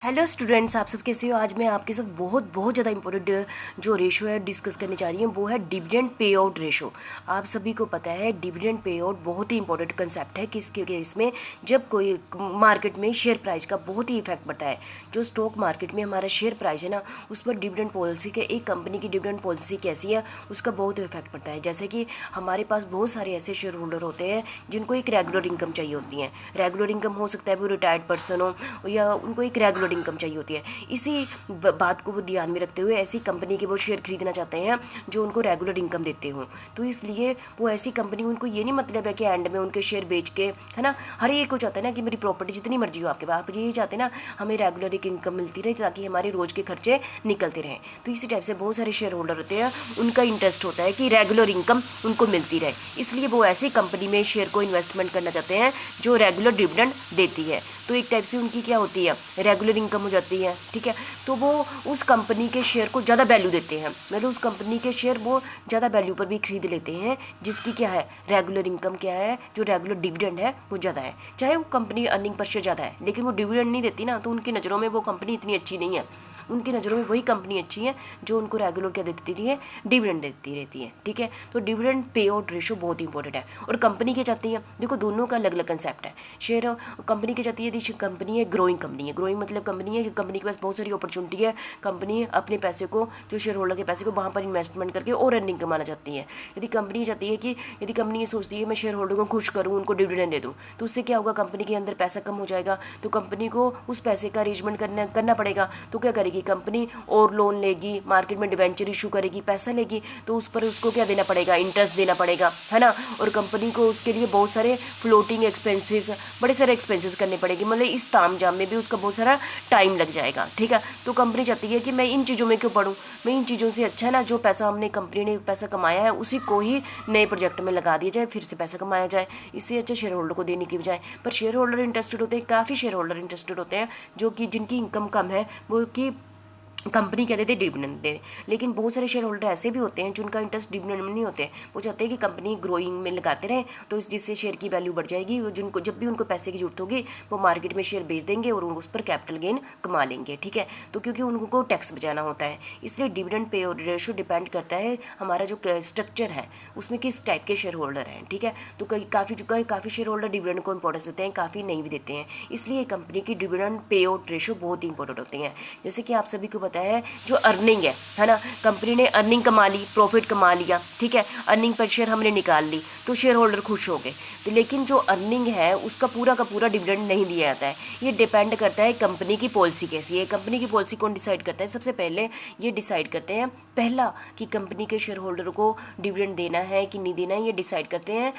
Hello students, आप सब कैसे हो। आज मैं आपके साथ बहुत ज़्यादा इंपॉर्टेंट जो रेशो है डिस्कस करने जा रही हूँ, वो है डिविडेंड पे आउट रेशो। आप सभी को पता है डिविडेंड पे आउट बहुत ही इंपॉर्टेंट कंसेप्ट है। किसके केस में, जब कोई मार्केट में शेयर प्राइस का बहुत ही इफेक्ट पड़ता है। जो स्टॉक मार्केट में हमारा शेयर प्राइस है ना, उस पर डिविडेंड पॉलिसी के, एक कंपनी की डिविडेंड पॉलिसी कैसी है उसका बहुत इफेक्ट पड़ता है। जैसे कि हमारे पास बहुत सारे ऐसे शेयर होल्डर होते हैं जिनको एक रेगुलर इनकम चाहिए होती है। रेगुलर इनकम हो सकता है वो रिटायर्ड पर्सन हो या उनको एक रेगुलर इनकम चाहिए होती है। इसी बात को वो ध्यान में रखते हुए ऐसी कंपनी के वो शेयर खरीदना चाहते हैं जो उनको रेगुलर इनकम देते हों। तो इसलिए वो ऐसी कंपनी, उनको ये नहीं मतलब है कि एंड में उनके शेयर बेच के, है ना, हर एक को चाहता है ना कि मेरी प्रॉपर्टी जितनी मर्जी हो आपके पास, आप यही चाहते हैं ना हमें रेगुलर एक इनकम मिलती रहे ताकि हमारे रोज़ के खर्चे निकलते रहें। तो इसी टाइप से बहुत सारे शेयर होल्डर होते हैं, उनका इंटरेस्ट होता है कि रेगुलर इनकम उनको मिलती रहे, इसलिए वो ऐसी कंपनी में शेयर को इन्वेस्टमेंट करना चाहते हैं जो रेगुलर डिविडेंड देती है। तो एक टाइप से उनकी क्या होती है, रेगुलर इनकम हो जाती है। ठीक है, तो वो उस कंपनी के शेयर को ज़्यादा वैल्यू देते हैं, मतलब उस कंपनी के शेयर वो ज़्यादा वैल्यू पर भी खरीद लेते हैं जिसकी क्या है, रेगुलर इनकम क्या है, जो रेगुलर डिविडेंड है वो ज़्यादा है। चाहे वो कंपनी अर्निंग पर शेयर ज़्यादा है लेकिन वो डिविडेंड नहीं देती ना, तो उनकी नज़रों में वो कंपनी इतनी अच्छी नहीं है। उनकी नज़रों में वही कंपनी अच्छी है जो उनको रेगुलर क्या देती रही है, डिविडेंड देती रहती है। ठीक है, तो डिविडेंड पे आउट रेशो बहुत इंपॉर्टेंट है। और कंपनी क्या चाहती है, देखो दोनों का अलग अलग कंसेप्ट है। शेयर कंपनी क्या चाहती है, यदि कंपनी है ग्रोइंग कंपनी है, ग्रोइंग मतलब कंपनी है, कंपनी के पास बहुत सारी अपॉर्चुनिटी है, कंपनी अपने पैसे को, जो शेयर होल्डर के पैसे को वहाँ पर इन्वेस्टमेंट करके और अर्निंग कमाना चाहती है। यदि कंपनी चाहती है कि, यदि कंपनी ये सोचती है मैं शेयर होल्डर को खुश करूँ, उनको डिविडेंड दे दूँ, तो उससे क्या होगा, कंपनी के अंदर पैसा कम हो जाएगा, तो कंपनी को उस पैसे का अरेंजमेंट करना पड़ेगा। तो क्या करेगी कंपनी, और लोन लेगी, मार्केट में डिवेंचर इशू करेगी, पैसा लेगी, तो उस पर उसको क्या देना पड़ेगा, इंटरेस्ट देना पड़ेगा, है ना। और कंपनी को उसके लिए बहुत सारे फ्लोटिंग एक्सपेंसेस, बड़े सारे एक्सपेंसेस करने पड़ेंगे, मतलब इस तामझाम में भी उसका बहुत सारा टाइम लग जाएगा। ठीक है, तो कंपनी चाहती है कि मैं इन चीज़ों में क्यों पढ़ूँ, मैं इन चीज़ों से अच्छा है ना जो पैसा हमने, कंपनी ने पैसा कमाया है उसी को ही नए प्रोजेक्ट में लगा दिया जाए, फिर से पैसा कमाया जाए, इससे अच्छा शेयर होल्डर को देने की बजाय। पर शेयर होल्डर इंटरेस्टेड होते हैं, काफ़ी शेयर होल्डर इंटरेस्टेड होते हैं जो कि जिनकी इनकम कम है, वो कि कंपनी कहते थे डिविडेंड दे। लेकिन बहुत सारे शेयर होल्डर ऐसे भी होते हैं जिनका इंटरेस्ट डिविडेंड में नहीं होते हैं, वो चाहते हैं कि कंपनी ग्रोइंग में लगाते रहें, तो जिससे शेयर की वैल्यू बढ़ जाएगी, जिनको जब भी उनको पैसे की जरूरत होगी वो मार्केट में शेयर बेच देंगे और उस पर कैपिटल गेन कमा लेंगे। ठीक है, तो क्योंकि उनको टैक्स बचाना होता है, इसलिए डिविडेंड पे रेशो डिपेंड करता है हमारा जो स्ट्रक्चर है उसमें किस टाइप के शेयर होल्डर हैं। ठीक है, तो काफ़ी शेयर होल्डर डिविडेंड को इंपॉर्टेंस देते हैं, काफ़ी नहीं भी देते हैं, इसलिए कंपनी की डिविडेंड पे आउट रेशो बहुत ही इंपॉर्टेंट होती हैं। जैसे कि आप सभी को पता है जो अर्निंग है ना, कंपनी ने अर्निंग कमा ली, प्रॉफिट कमा लिया, ठीक है, अर्निंग पर शेयर हमने निकाल ली तो शेयर होल्डर खुश हो गए। तो लेकिन जो अर्निंग है उसका पूरा का पूरा डिविडेंड नहीं दिया जाता है, ये डिपेंड करता है कंपनी की पॉलिसी कैसी है। कंपनी की पॉलिसी कौन डिसाइड करता है, सबसे पहले ये डिसाइड करते हैं, पहला कि कंपनी के शेयर होल्डर को डिविडेंड देना है कि नहीं देना है, ये डिसाइड करते हैं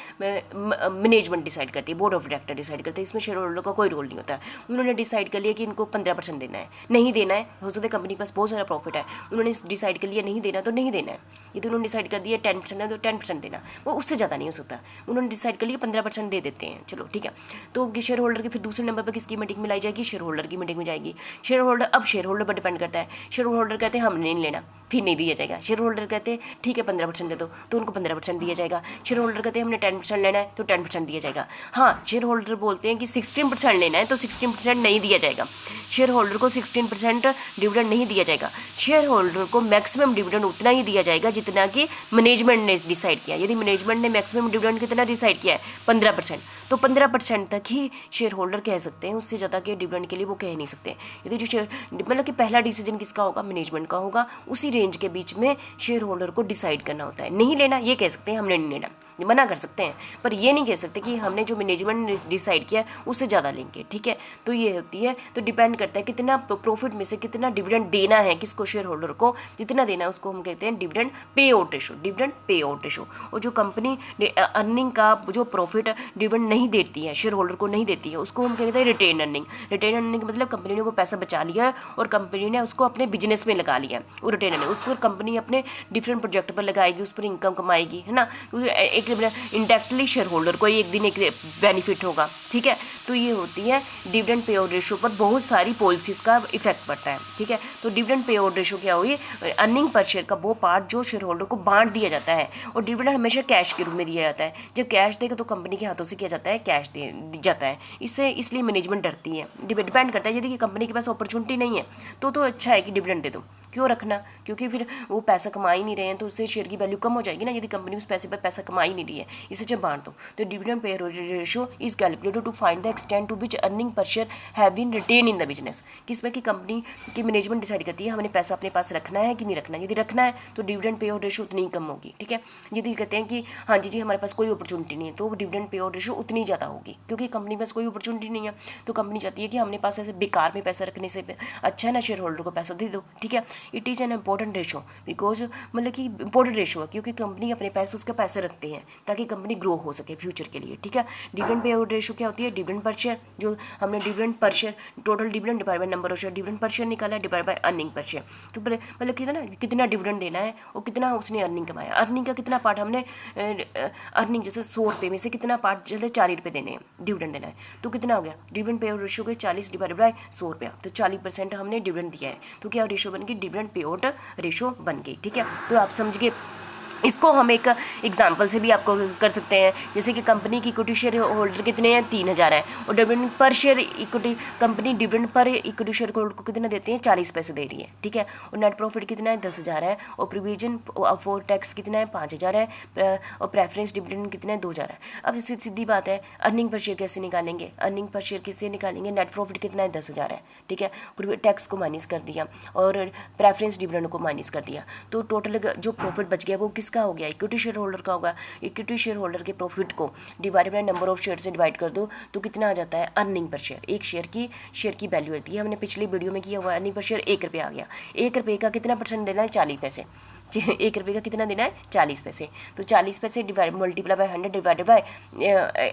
मैनेजमेंट डिसाइड करती है, बोर्ड ऑफ डायरेक्टर डिसाइड करते हैं, इसमें शेयर होल्डर का कोई रोल नहीं होता। उन्होंने डिसाइड कर लिया कि इनको 15% देना है, नहीं देना है, हो सकता है कंपनी के पास बहुत सारा प्रॉफिट है, उन्होंने डिसाइड कर लिया नहीं देना तो नहीं देना है। यदि उन्होंने डिसाइड कर दिया 10% है तो 10% देना, वो उससे ज़्यादा नहीं हो सकता। उन्होंने डिसाइड कर लिया 15% दे देते हैं, चलो ठीक है। तो शेयर होल्डर की फिर दूसरे नंबर पर किसकी मीटिंग में लाई जाएगी, शेयर होल्डर की मीटिंग में जाएगी। शेयर होल्डर, अब शेयर होल्डर पर डिपेंड करता है, शेयर होल्डर कहते हैं हमने नहीं लेना, फिर नहीं दिया जाएगा। शेयर होल्डर कहते हैं ठीक है 15% दे दो, तो उनको 15% दिया जाएगा। शेयर होल्डर कहते हैं हमने 10% लेना है तो 10% दिया जाएगा। हाँ, शेयर होल्डर बोलते हैं कि 16% लेना है तो 16% नहीं दिया जाएगा। शेयर होल्डर को 16% डिविडेंड नहीं दिया जाएगा, शेयर होल्डर को मैक्सिमम डिविडेंड उतना ही दिया जाएगा जितना कि मैनेजमेंट ने डिसाइड किया। यदि मैनेजमेंट ने मैक्सिमम डिविडेंड कितना डिसाइड किया है 15%, तो 15% तक ही शेयर होल्डर कह सकते हैं, उससे ज़्यादा के डिविडेंड के लिए वो कह नहीं सकते। यदि जो शेयर, मतलब कि पहला डिसीजन किसका होगा, मैनेजमेंट का होगा, उसी रेंज के बीच में शेयर होल्डर को डिसाइड करना होता है। नहीं लेना ये कह सकते हैं हमने नहीं लेना, मना कर सकते हैं, पर ये नहीं कह सकते कि हमने जो मैनेजमेंट ने डिसाइड किया उससे ज़्यादा लेंगे। ठीक है, तो ये होती है, तो डिपेंड करता है कितना प्रॉफिट में से कितना डिविडेंड देना है किसको, शेयर होल्डर को जितना देना है उसको हम कहते हैं dividend pay out ratio, dividend pay out ratio. और जो कंपनी अर्निंग का जो प्रॉफिट डिविडेंड नहीं देती है, शेयर होल्डर को नहीं देती है, उसको हम कहते हैं रिटेन अर्निंग। रिटेन अर्निंग मतलब कंपनी ने वो पैसा बचा लिया है और कंपनी ने उसको अपने बिजनेस में लगा लिया है, वो रिटेन अर्निंग। उस पर कंपनी अपने डिफरेंट प्रोजेक्ट पर लगाएगी, उस पर इनकम कमाएगी, है ना। तो एक इंडायरेक्टली शेयर होल्डर को एक दिन एक बेनिफिट होगा, ठीक है। तो ये होती है डिविडेंड पे आउट रेशो पर बहुत सारी पॉलिसीज़ का इफेक्ट पड़ता है, ठीक है। तो डिविडेंड पे आउट रेशो क्या हुई, अर्निंग पर शेयर का वो पार्ट जो शेयर होल्डर को बांट दिया जाता है। और डिविडेंड हमेशा कैश के रूप में दिया जाता है। जब कैश देगा तो कंपनी के हाथों से किया जाता है, कैश दे जाता है। इसलिए मैनेजमेंट डरती है। डिपेंड करता है, यदि कंपनी के पास अपॉर्चुनिटी नहीं है तो अच्छा है कि डिविडेंड दे दो, क्यों रखना, क्योंकि फिर वो पैसा कमा ही नहीं रहे हैं तो उससे शेयर की वैल्यू कम हो जाएगी ना, यदि कंपनी उस पैसे पर पैसा कमा ही नहीं रही है। इसे जब बांट दो तो dividend pay out ratio is calculated to find the extent to which earning per share have been retain in the business. किसमें कि कंपनी की मैनेजमेंट डिसाइड करती है हमने पैसा अपने पास रखना है कि नहीं रखना है। यदि रखना है तो डिविडेंड पे आउट रेशो उतनी ही कम होगी, ठीक है। यदि कहते हैं कि हाँ जी हमारे पास कोई अपॉर्चुनिटी नहीं है तो डिविडेंड पे आउट रेशो उतनी ज़्यादा होगी, क्योंकि कंपनी के पास कोई अपॉर्चुनिटी नहीं है तो कंपनी चाहती है कि हमने पास ऐसे बेकार में पैसा रखने से अच्छा है ना शेयर होल्डर को पैसा दे दो, ठीक है। It is an important ratio because मतलब कि इंपॉर्टेंट रेशो है, क्योंकि कंपनी अपने पैसे उसके पैसे रखते हैं ताकि कंपनी ग्रो हो सके फ्यूचर के लिए, ठीक है। डिविडेंड पे आउट रेशो क्या होती है, डिविडेंड पर शेयर, जो हमने dividend per share total dividend divide by number of share, dividend per share निकाला है divide by earning per share. तो मतलब कितना डिविडेंड देना है और कितना उसने अर्निंग कमाया, अर्निंग का कितना पार्ट हमने अर्निंग जैसे 100 रुपये में से कितना पार्ट जैसे 40 रुपये देने हैं, डिविडेंड देना है तो कितना हो गया, डिविडेंड पे आउट रेशो के 40 डिवाइड बाय 100 रुपया, तो 40% हमने डिविडेंड दिया है। तो क्या रेशो बन गई, डिविडेंड पे आउट रेशो बन गई, ठीक है। तो आप समझ गए। इसको हम एक एग्जांपल से भी आपको कर सकते हैं, जैसे कि कंपनी की इक्विटी शेयर होल्डर कितने हैं, 3000 है, और dividend per share equity company dividend per equity share holder को कितना देते हैं, 40 पैसे दे रही है, ठीक है। और नेट प्रॉफिट कितना है, 10,000 है, और प्रोविजन फॉर टैक्स कितना है, 5,000 है, और प्रेफरेंस डिविडेंड कितना है, 2,000 है। अब सीधी बात है, अर्निंग पर शेयर कैसे निकालेंगे, अर्निंग पर शेयर कैसे निकालेंगे, नेट प्रॉफिट कितना है, 10,000 है, ठीक है। टैक्स को माइनस कर दिया और प्रेफरेंस डिविडेंड को माइनस कर दिया, तो टोटल जो प्रॉफिट बच गया वो किसका हो गया, इक्विटी शेयर होल्डर का होगा। इक्विटी शेयर होल्डर के प्रॉफिट को divide by number of share से डिवाइड कर दो तो कितना आ जाता है, अर्निंग पर शेयर। एक शेयर की वैल्यू होती है, हमने पिछली वीडियो में किया हुआ, अर्निंग पर शेयर 1 रुपये आ गया। 1 रुपये का कितना परसेंट देना है, 40 पैसे। 1 रुपये का कितना देना है, 40 पैसे। तो 40 पैसे divide multiply by 100 divided by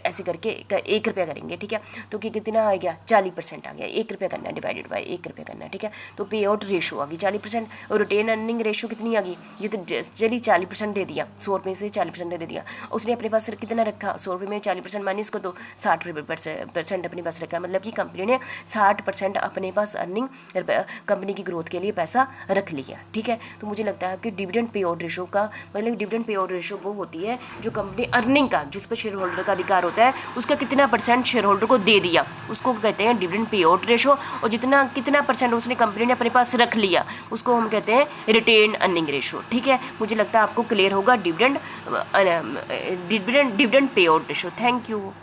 ऐसे करके 1 रुपया करेंगे, ठीक है। तो कितना आ गया, 40% आ गया। 1 रुपया करना है डिवाइडेड बाय 1 रुपया करना है, ठीक है। तो पे आउट रेशो आ गई 40%। और रिटेन अर्निंग रेशो कितनी आ गई, ये तो चलिए 40% दे दिया, 100 रुपये से 40% दे दिया। उसने अपने पास कितना रखा, 100 रुपये में 40% माइनस कर दो, 60 रुपये% अपने पास रखा, मतलब कि कंपनी ने 60% अपने पास अर्निंग कंपनी की ग्रोथ के लिए पैसा रख लिया, ठीक है। तो मुझे लगता है कि डिविडेंड पे आउट रेशो का मतलब डिविडेंड पे आउट रेशो वो होती है जो कंपनी अर्निंग का, जिस पर शेयर होल्डर का अधिकार होता है, उसका कितना % शेयर होल्डर को दे दिया, उसको कहते हैं डिविडेंड पे आउट रेशो। और कितना % उसने कंपनी ने अपने पास रख लिया, उसको हम कहते हैं रिटेन अर्निंग रेशो, ठीक है। मुझे लगता है आपको क्लियर होगा dividend pay out ratio. Thank you.